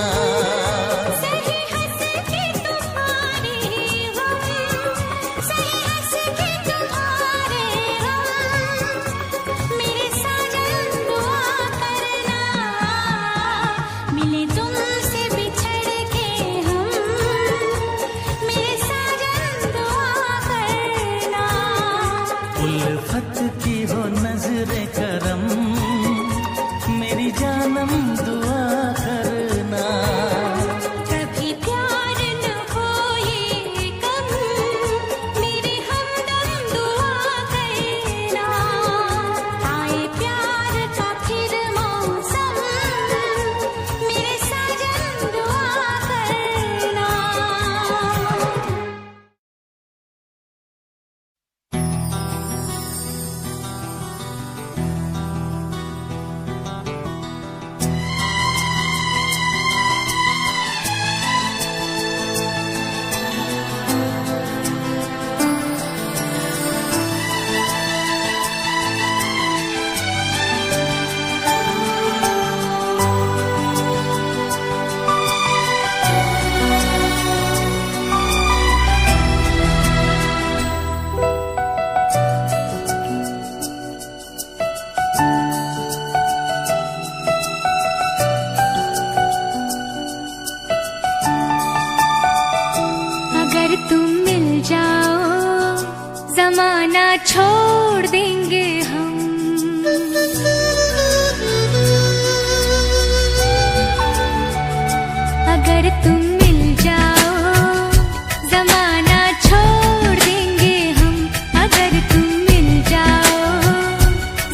सही हंस के तुम्हारे हम, सही हंस के तुम्हारे हम, मेरे साजन दुआ करना। मिले तुमसे बिछड़ के हम, मेरे साजन दुआ करना। उल्फत की हो नजरे करम, मेरी जानम दुआ करना। कभी प्यार न हो ये कम, मेरे हमदम दुआ करना। आए प्यार का फिर मौसम, मेरे साजन दुआ करना। अगर तुम मिल जाओ, जमाना छोड़ देंगे हम। अगर तुम मिल जाओ, जमाना छोड़ देंगे हम। अगर तुम मिल जाओ,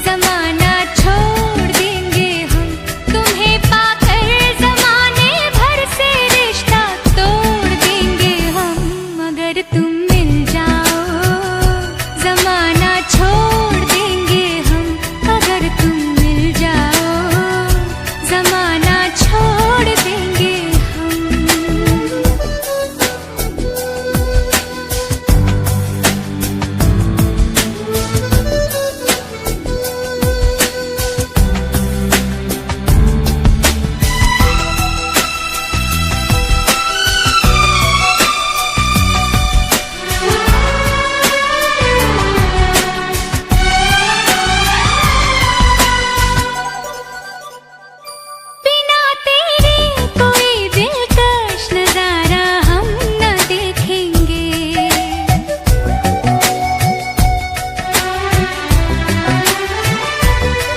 जमाना छोड़ देंगे हम। तुम्हें पाकर जमाने भर से रिश्ता तोड़ देंगे हम। अगर तुम मिल जाओ, जमाना छोड़ देंगे हम। अगर तुम मिल जाओ, जमाना छोड़ देंगे हम। बिना तेरे कोई दिलकश नजारा हम न देखेंगे।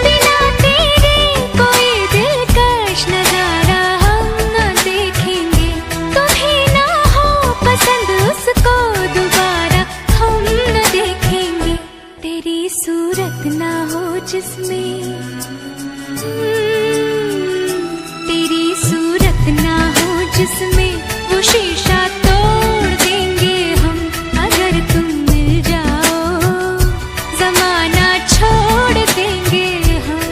बिना तेरे कोई दिलकश नजारा हम न देखेंगे। तुम्हें ना हो पसंद उसको दोबारा हम न देखेंगे। तेरी सूरत ना हो जिसमें, तेरी सूरत ना हो जिसमें, वो शीशा तोड़ देंगे हम। अगर तुम मिल जाओ, जमाना छोड़ देंगे हम।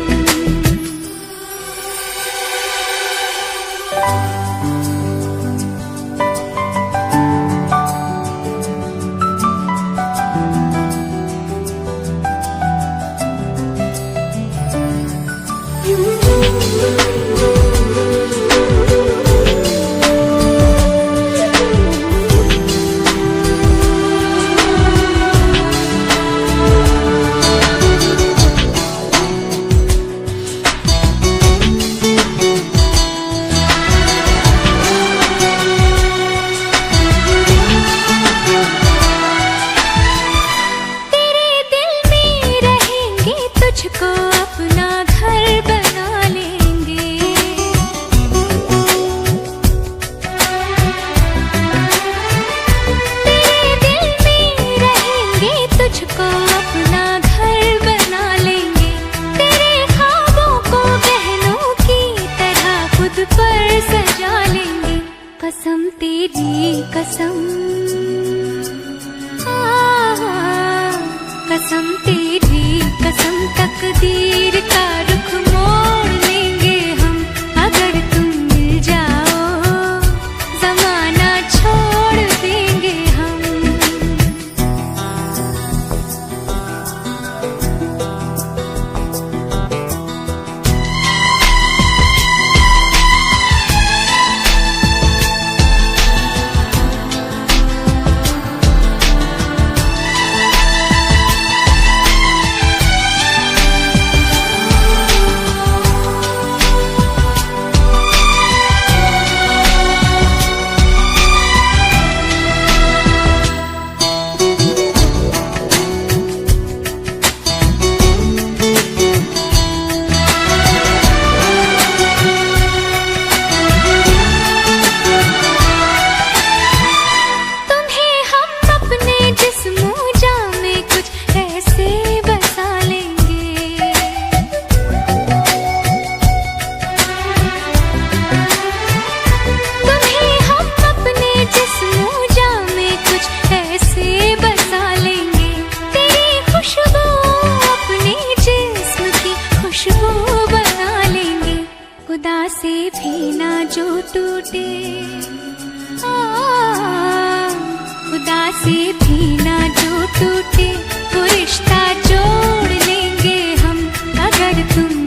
तेरे दिल में रहेंगे, तुझको अपना घर बना लेंगे। तेरे दिल में रहेंगे, तुझको अपना घर बना लेंगे। तेरे ख्वाबों को बहनों की तरह खुद पर सजा लेंगे। कसम तेरी कसम, कसम तेरी कसम, तकदीर का रुख मोड़ लेंगे हम। अगर तुम मिल जाओ, जमाना छोड़ देंगे हम। से भी ना जो टूटे, खुदा से भी ना जो टूटे, वो रिश्ता जोड़ लेंगे हम अगर तुम